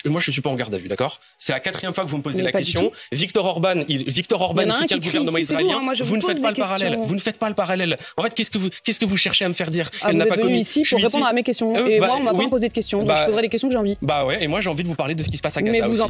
Moi, je suis pas en garde à vue, d'accord? C'est la 4e fois que vous me posez la question. Victor Orban, il soutient le gouvernement israélien. Vous ne faites pas le parallèle. Vous ne faites pas le parallèle. En fait, qu'est-ce que vous cherchez à me faire dire? Vous êtes venu ici pour répondre à mes questions. Et moi, on m'a pas posé de questions. Donc je poserai les questions que j'ai envie. Bah ouais, et moi, j'ai envie de vous parler de ce qui se passe à Gaza aussi.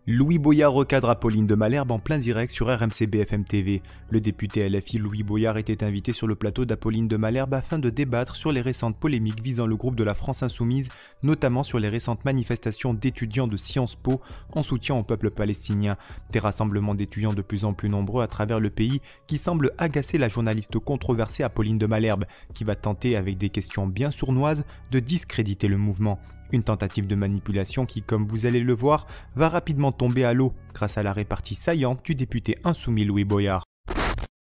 Louis Boyard recadre Apolline de Malherbe en plein direct sur RMC BFM TV. Le député LFI Louis Boyard était invité sur le plateau d'Apolline de Malherbe afin de débattre sur les récentes polémiques visant le groupe de la France Insoumise, notamment sur les récentes manifestations d'étudiants de Sciences Po en soutien au peuple palestinien. Des rassemblements d'étudiants de plus en plus nombreux à travers le pays qui semblent agacer la journaliste controversée Apolline de Malherbe, qui va tenter avec des questions bien sournoises de discréditer le mouvement. Une tentative de manipulation qui, comme vous allez le voir, va rapidement tomber à l'eau grâce à la répartie saillante du député insoumis Louis Boyard.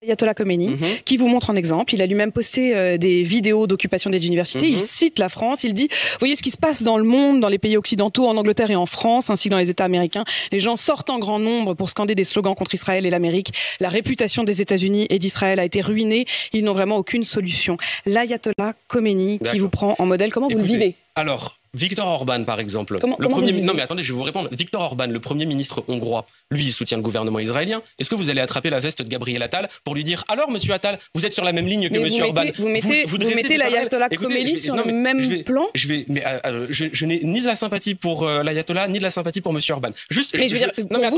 Ayatollah Khomeini, qui vous montre en exemple. Il a lui-même posté des vidéos d'occupation des universités. Il cite la France. Il dit, voyez ce qui se passe dans le monde, dans les pays occidentaux, en Angleterre et en France, ainsi que dans les États américains. Les gens sortent en grand nombre pour scander des slogans contre Israël et l'Amérique. La réputation des États-Unis et d'Israël a été ruinée. Ils n'ont vraiment aucune solution. L'Ayatollah Khomeini, qui vous prend en modèle, comment vous le vivez? Alors, Viktor Orban, par exemple, non mais attendez, je vais vous répondre. Viktor Orban, le Premier ministre hongrois, lui, il soutient le gouvernement israélien. Est-ce que vous allez attraper la veste de Gabriel Attal pour lui dire, alors, monsieur Attal, vous êtes sur la même ligne que monsieur Orban? Vous mettez l'Ayatollah Khomeini sur le même plan? Je n'ai ni de la sympathie pour l'Ayatollah, ni de la sympathie pour monsieur Orban.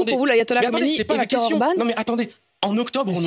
Pour vous, l'Ayatollah Khomeini c'est pas la question. Orban? Non mais attendez. En octobre, je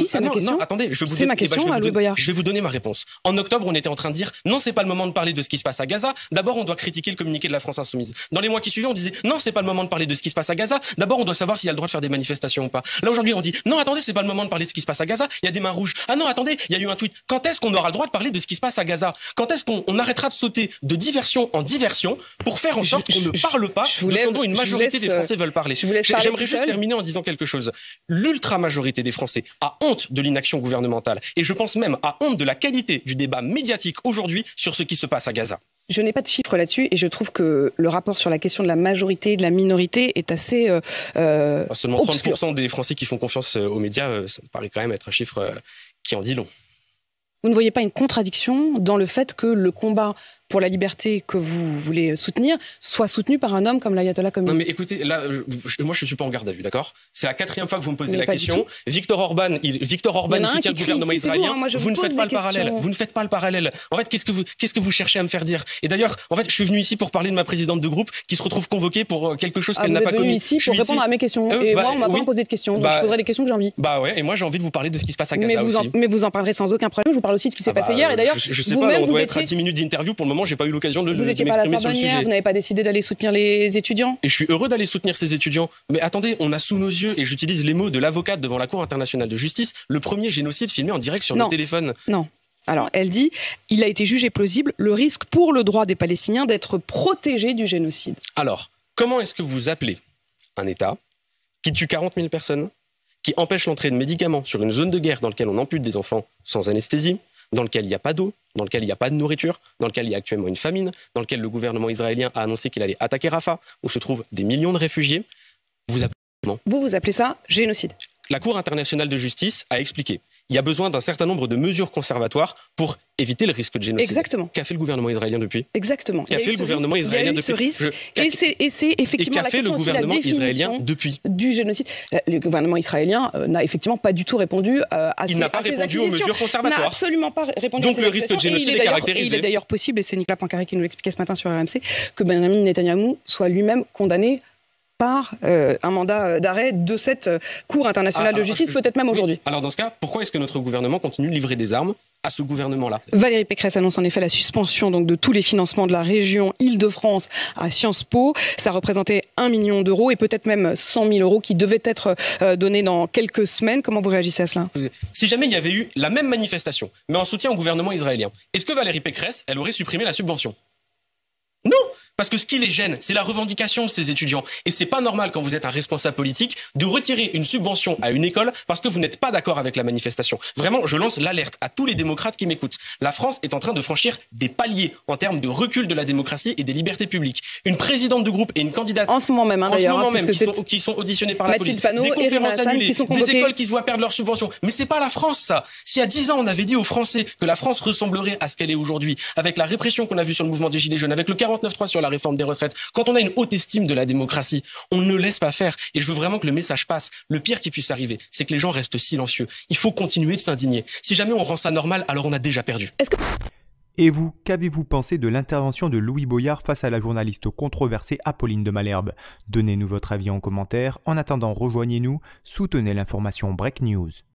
vais vous donner ma réponse. En octobre, on était en train de dire non, c'est pas le moment de parler de ce qui se passe à Gaza. D'abord, on doit critiquer le communiqué de la France Insoumise. Dans les mois qui suivaient, on disait non, c'est pas le moment de parler de ce qui se passe à Gaza. D'abord, on doit savoir s'il y a le droit de faire des manifestations ou pas. Là aujourd'hui, on dit non, attendez, c'est pas le moment de parler de ce qui se passe à Gaza. Il y a des mains rouges. Ah non, attendez, il y a eu un tweet. Quand est-ce qu'on aura le droit de parler de ce qui se passe à Gaza? Quand est-ce qu'on arrêtera de sauter de diversion en diversion pour faire en sorte qu'on ne parle pas de ce dont une majorité des Français veulent parler? J'aimerais juste terminer en disant quelque chose. L'ultra majorité des Français a honte de l'inaction gouvernementale. Et je pense même à honte de la qualité du débat médiatique aujourd'hui sur ce qui se passe à Gaza. Je n'ai pas de chiffres là-dessus et je trouve que le rapport sur la question de la majorité et de la minorité est assez seulement 30% des Français qui font confiance aux médias, ça me paraît quand même être un chiffre qui en dit long. Vous ne voyez pas une contradiction dans le fait que le combat pour la liberté que vous voulez soutenir soit soutenu par un homme comme l'Ayatollah Khomeini? Non mais écoutez, là, moi je suis pas en garde à vue, d'accord? C'est la 4e fois que vous me posez la question. Victor Orban, il soutient le gouvernement israélien. Vous ne faites pas le parallèle. Vous ne faites pas le parallèle. En fait, qu'est-ce que vous cherchez à me faire dire? Et d'ailleurs, en fait, je suis venu ici pour parler de ma présidente de groupe qui se retrouve convoquée pour quelque chose qu'elle n'a pas commis. Vous êtes venu ici pour répondre à mes questions. Et moi, on m'a pas posé de questions. Donc je poserai les questions que j'ai envie. Bah ouais, et moi j'ai envie de vous parler de ce qui se passe à Gaza aussi. Mais vous en parlerez sans aucun problème. Je vous parle aussi de ce qui s'est passé hier. Et d'ailleurs, je sais pas, on doit être à 10 minutes d'interview. Pour le moment, j'ai pas eu l'occasion de vous n'étiez pas à la Sorbonne hier, vous n'avez pas décidé d'aller soutenir les étudiants? Et je suis heureux d'aller soutenir ces étudiants. Mais attendez, on a sous nos yeux, et j'utilise les mots de l'avocate devant la Cour internationale de justice, le premier génocide filmé en direct sur nos téléphones. Non. Alors, elle dit, il a été jugé plausible le risque pour le droit des Palestiniens d'être protégés du génocide. Alors, comment est-ce que vous appelez un État qui tue 40 000 personnes, qui empêche l'entrée de médicaments sur une zone de guerre dans laquelle on ampute des enfants sans anesthésie, dans lequel il n'y a pas d'eau, dans lequel il n'y a pas de nourriture, dans lequel il y a actuellement une famine, dans lequel le gouvernement israélien a annoncé qu'il allait attaquer Rafah, où se trouvent des millions de réfugiés? Vous appelez ça génocide? La Cour internationale de justice a expliqué il y a besoin d'un certain nombre de mesures conservatoires pour éviter le risque de génocide. Exactement. Qu'a fait le gouvernement israélien depuis? Exactement. Qu'a fait le gouvernement israélien depuis? Et c'est effectivement la question aussi de la définition du génocide. Le gouvernement israélien n'a effectivement pas du tout répondu à ces accusations. Il n'a pas répondu aux mesures conservatoires. Il n'a absolument pas répondu. Donc le risque de génocide est caractérisé. Il est d'ailleurs possible, et c'est Nicolas Poincaré qui nous l'expliquait ce matin sur RMC, que Benjamin Netanyahou soit lui-même condamné par un mandat d'arrêt de cette Cour internationale de justice, peut-être même aujourd'hui. Alors dans ce cas, pourquoi est-ce que notre gouvernement continue de livrer des armes à ce gouvernement-là? Valérie Pécresse annonce en effet la suspension donc, de tous les financements de la région Île-de-France à Sciences Po. Ça représentait 1 million d'euros et peut-être même 100 000 euros qui devaient être donnés dans quelques semaines. Comment vous réagissez à cela? Si jamais il y avait eu la même manifestation, mais en soutien au gouvernement israélien, est-ce que Valérie Pécresse, elle aurait supprimé la subvention? Non! Parce que ce qui les gêne, c'est la revendication de ces étudiants. Et c'est pas normal quand vous êtes un responsable politique de retirer une subvention à une école parce que vous n'êtes pas d'accord avec la manifestation. Vraiment, je lance l'alerte à tous les démocrates qui m'écoutent. La France est en train de franchir des paliers en termes de recul de la démocratie et des libertés publiques. Une présidente de groupe et une candidate... En ce moment même, d'ailleurs. Qui sont auditionnées par la police. Panot, des conférences annulées, des écoles qui se voient perdre leurs subventions. Mais c'est pas la France, ça. S'il y a 10 ans, on avait dit aux Français que la France ressemblerait à ce qu'elle est aujourd'hui, avec la répression qu'on a vue sur le mouvement des Gilets jaunes, avec le 49.3 sur la réforme des retraites, quand on a une haute estime de la démocratie, on ne laisse pas faire. Et je veux vraiment que le message passe. Le pire qui puisse arriver, c'est que les gens restent silencieux. Il faut continuer de s'indigner. Si jamais on rend ça normal, alors on a déjà perdu. Et vous, qu'avez-vous pensé de l'intervention de Louis Boyard face à la journaliste controversée Apolline de Malherbe? Donnez-nous votre avis en commentaire. En attendant, rejoignez-nous, soutenez l'information Break News.